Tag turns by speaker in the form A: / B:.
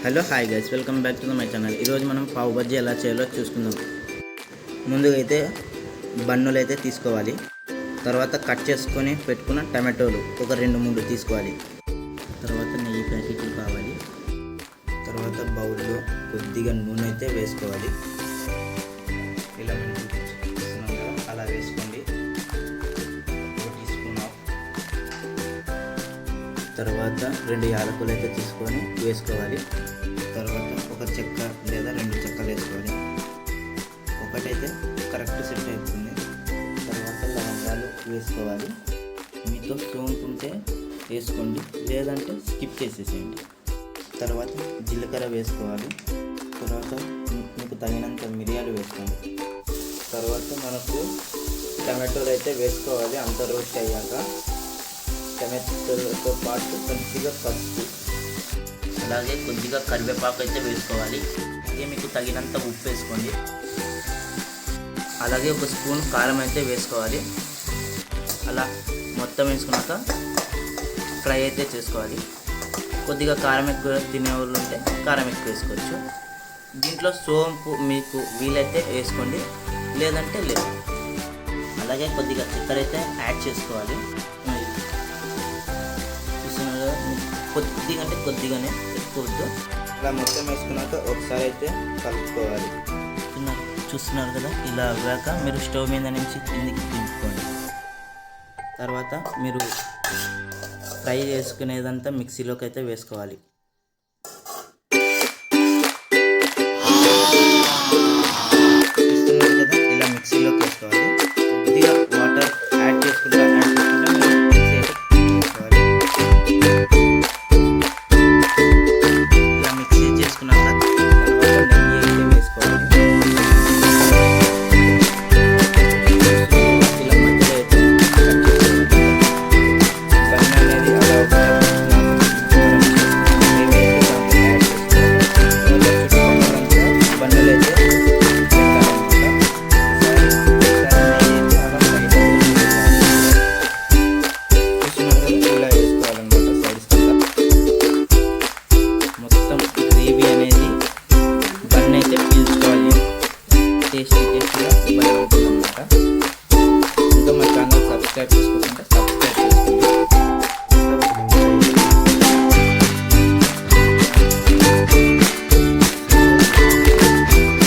A: Hello hi guys, welcome back to my channel. ఈరోజు మనం పావు బజ్జీ ఎలా చేయాలో చూసుకుందాం. ముందుగా అయితే బన్నులు అయితే తీసుకోవాలి. తర్వాత కట్ చేసుకొని పెట్టుకున్న టమాటోలు ఒక 2-3 తీసుకోవాలి. తర్వాత నెయ్యి ప్యాకెట్లు కావాలి. తర్వాత బౌల్లో కొద్దిగా నూనె అయితే వేసుకోవాలి. ఇలా అలా వేసుకోండి. తర్వాత 2 యాలకులు అయితే తీసుకొని వేసుకోవాలి. తర్వాత ఒక చెక్క లేదా 2 చెక్కలు వేసుకోవాలి. ఒకటైతే కరెక్ట్ సెట్ అవుతుంది. తర్వాత లవంగాలు వేసుకోవాలి. మీతో సోంపు ఉంటే వేసుకోండి, లేదంటే స్కిప్ చేసేసేయండి. తర్వాత జీలకర్ర వేసుకోవాలి. తర్వాత మీకు తగినంత మిరియాలు వేసుకోండి. తర్వాత మనకు టమాటోలు అయితే వేసుకోవాలి. అంత రోస్ట్ అయ్యాక టమాటోలతో పాటు కొద్దిగా పసుపు, అలాగే కొద్దిగా కరివేపాకు అయితే వేసుకోవాలి. అలాగే మీకు తగినంత ఉప్పు వేసుకోండి. అలాగే 1 స్పూన్ కారం అయితే వేసుకోవాలి. అలా మొత్తం వేసుకున్నాక ఫ్రై అయితే చేసుకోవాలి. కొద్దిగా కారం ఎక్కువ తినేవాళ్ళు ఉంటే కారం ఎక్కువ వేసుకోవచ్చు. దీంట్లో సోంపు మీకు వీలైతే వేసుకోండి, లేదంటే లేదు. అలాగే కొద్దిగా చక్కెర అయితే యాడ్ చేసుకోవాలి. కొద్దిగా అంటే కొద్దిగానే, ఎక్కువద్దు. ఇలా మొత్తం వేసుకున్నాక ఒకసారి అయితే కలుపుకోవాలి. చూస్తున్నారు కదా, ఇలా అవ్వాక మీరు స్టవ్ మీద నుంచి కిందికి దింపుకోండి. తర్వాత మీరు ఫ్రై చేసుకునేదంతా మిక్సీలోకి అయితే వేసుకోవాలి.